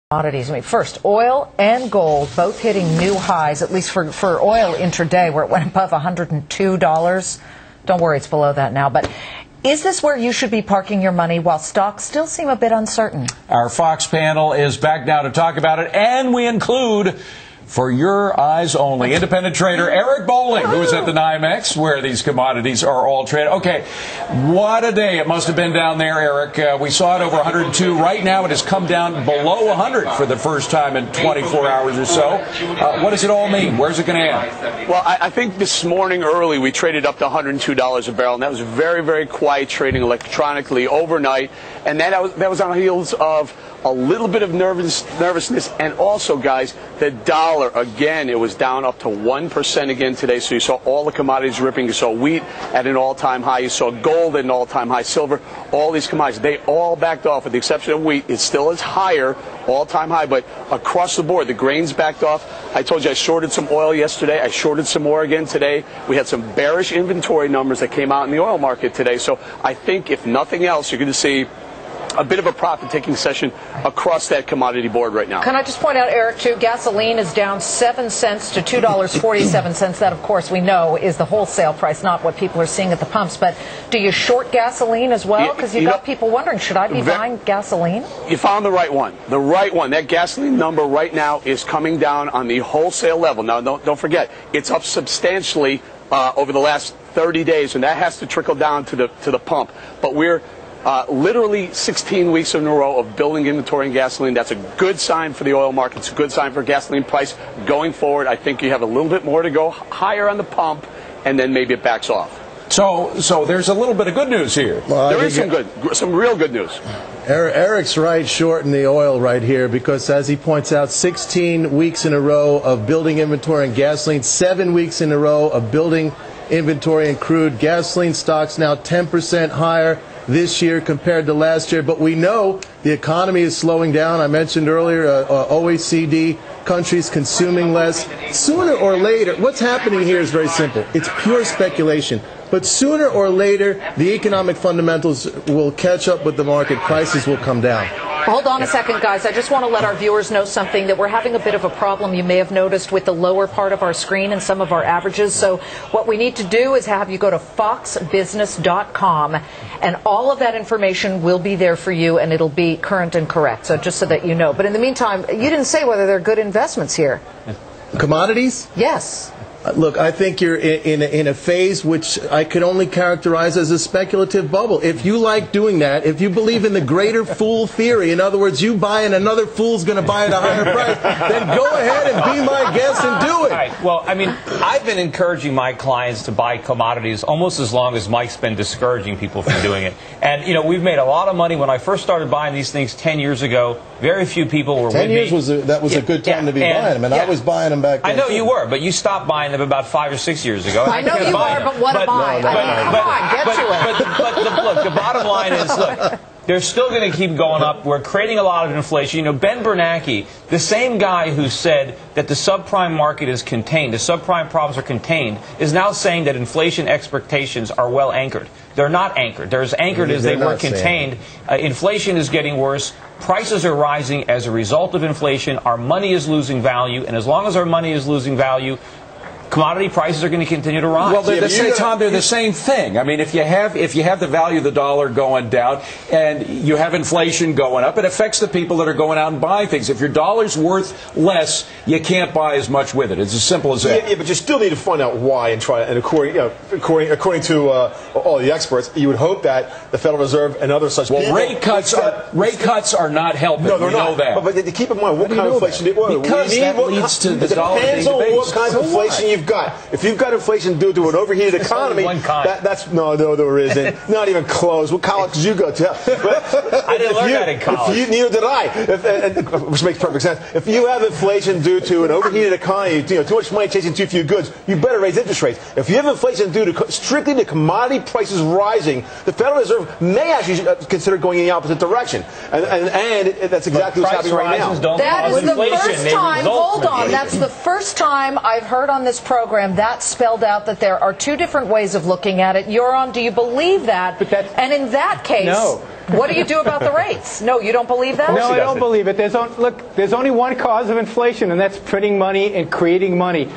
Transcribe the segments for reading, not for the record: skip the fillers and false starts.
Commodities. I mean, first, oil and gold both hitting new highs, at least for oil intraday, where it went above $102. Don't worry, it's below that now. But is this where you should be parking your money while stocks still seem a bit uncertain? Our Fox panel is back now to talk about it, and we include, for your eyes only, independent trader Eric Bowling, who is at the NYMEX, where these commodities are all traded. Okay, what a day it must have been down there, Eric. We saw it over 102. Right now it has come down below 100 for the first time in 24 hours or so. What does it all mean? Where's it going to end? Well, I think this morning early we traded up to $102 a barrel, and that was very, very quiet trading electronically overnight. And that was on the heels of a little bit of nervousness, and also, guys, the dollar, again, it was down up to 1% again today. So you saw all the commodities ripping. You saw wheat at an all-time high. You saw gold at an all-time high. Silver, all these commodities, they all backed off with the exception of wheat. It still is higher, all-time high, but across the board, the grains backed off. I told you I shorted some oil yesterday. I shorted some more again today. We had some bearish inventory numbers that came out in the oil market today. So I think, if nothing else, you're going to see a bit of a profit-taking session across that commodity board right now. Can I just point out, Eric, too, gasoline is down 7 cents to $2.47. That, of course, we know is the wholesale price, not what people are seeing at the pumps. But do you short gasoline as well? Because you've got people wondering, should I be buying gasoline? You found the right one. The right one. That gasoline number right now is coming down on the wholesale level. Now, don't forget, it's up substantially over the last 30 days, and that has to trickle down to the pump. But we're literally 16 weeks in a row of building inventory in gasoline. That's a good sign for the oil market. It's a good sign for gasoline price going forward. I think you have a little bit more to go higher on the pump, and then maybe it backs off. So there's a little bit of good news here. Well, there is some real good news. Eric's right, short in the oil right here, because as he points out, 16 weeks in a row of building inventory in gasoline, 7 weeks in a row of building inventory in crude. Gasoline stocks now 10% higher this year compared to last year, but we know the economy is slowing down. I mentioned earlier OECD countries consuming less. Sooner or later, what's happening here is very simple. It's pure speculation. But sooner or later, the economic fundamentals will catch up with the market. Prices will come down. Hold on a second, guys. I just want to let our viewers know something, that we're having a bit of a problem, you may have noticed, with the lower part of our screen and some of our averages. So what we need to do is have you go to foxbusiness.com, and all of that information will be there for you, and it'll be current and correct. So just so that you know. But in the meantime, you didn't say whether they're good investments here. Commodities? Yes. Look, I think you're in a phase which I could only characterize as a speculative bubble. If you like doing that, if you believe in the greater fool theory, in other words, you buy and another fool's going to buy at a higher price, then go ahead and be my guest and do it. Right. Well, I mean, I've been encouraging my clients to buy commodities almost as long as Mike's been discouraging people from doing it. And, you know, we've made a lot of money. When I first started buying these things 10 years ago, very few people were 10 years was a good time to be buying them, and I was buying them back then. I know you were, but you stopped buying them about 5 or 6 years ago. I know you are, but what am I? Look, the bottom line is, look, they're still going to keep going up. We're creating a lot of inflation. You know, Ben Bernanke, the same guy who said that the subprime market is contained, the subprime problems are contained, is now saying that inflation expectations are well anchored. They're not anchored. They're as anchored as they were contained. Inflation is getting worse. Prices are rising as a result of inflation. Our money is losing value, and as long as our money is losing value, commodity prices are going to continue to rise. Well, they're the same thing. I mean, if you have the value of the dollar going down and you have inflation going up, it affects the people that are going out and buying things. If your dollar's worth less, you can't buy as much with it. It's as simple as that. Yeah, but you still need to find out why and try. And according to all the experts, you would hope that the Federal Reserve and other such rate cuts are not helping. No, they're not. Know that. But keep in mind what kind of inflation. Because that leads to the dollar being debased. It depends on what kind of inflation you've got. If you've got inflation due to an overheated economy, that's no, there isn't. Not even close. What college did you go to? I didn't learn that in college. Neither did I. Which makes perfect sense. If you have inflation due to an overheated economy, too much money chasing too few goods, you better raise interest rates. If you have inflation due to strictly to commodity prices rising, the Federal Reserve may actually consider going in the opposite direction. And that's exactly what's happening right now. That is the first time. Hold on. That's the first time I've heard on this program that spelled out that there are two different ways of looking at it. You're on. Do you believe that? And in that case, What do you do about the rates? No, you don't believe that? No, I don't believe it. There's only one cause of inflation, and that's printing money and creating money.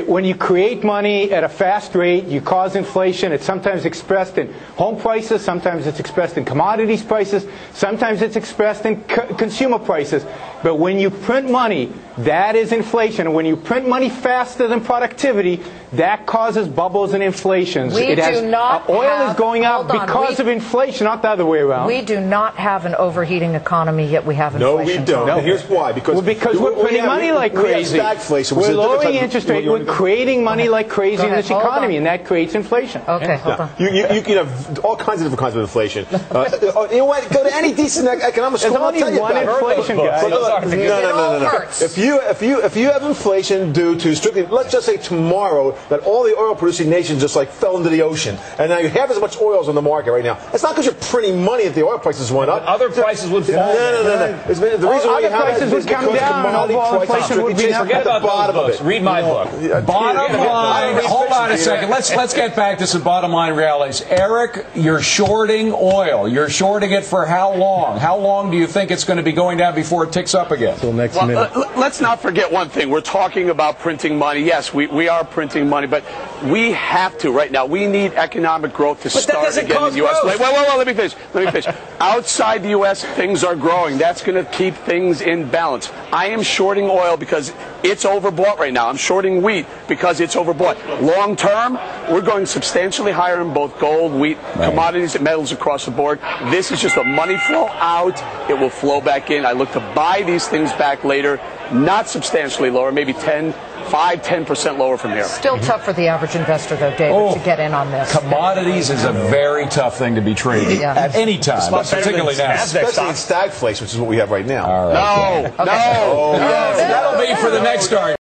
When you create money at a fast rate, you cause inflation. It's sometimes expressed in home prices, sometimes it's expressed in commodities prices, sometimes it's expressed in consumer prices. But when you print money, that is inflation. And when you print money faster than productivity, that causes bubbles and inflations. Oil is going up because of inflation, not the other way around. We do not have an overheating economy, yet we have inflation. No, we don't. No. And here's why. Because we're printing money like crazy. We're lowering interest rates. We're creating money like crazy in this economy, and that creates inflation. Okay, hold on. You can have all kinds of different kinds of inflation. You know what? Go to any decent economic school. There's only one inflation, guys. No. If you have inflation due to strictly, let's just say tomorrow that all the oil-producing nations just like fell into the ocean, and now you have as much oil on the market right now. It's not because you're printing money that the oil prices went up. Other prices would fall. No. The reason why you have prices would come down, and overall inflation would be Forget about those books. Read my book. Bottom line, hold on a second. Let's get back to some bottom line realities. Eric, you're shorting oil. You're shorting it for how long? How long do you think it's going to be going down before it ticks up again? Till next minute. Let's not forget one thing. We're talking about printing money. Yes, we are printing money, but we have to right now. We need economic growth to start again in the U.S. Wait, let me finish. Outside the U.S., things are growing. That's going to keep things in balance. I am shorting oil because it's overbought right now. I'm shorting wheat because it's overbought. Long term, we're going substantially higher in both gold, wheat, commodities, and metals across the board. This is just a money flow out. It will flow back in. I look to buy these things back later, not substantially lower, maybe 5-10% lower from here. Still tough for the average investor, though, David, to get in on this. Commodities is a very tough thing to be traded at any time, but particularly now. Especially in stagflation, which is what we have right now. All right. No. That'll be for the next argument.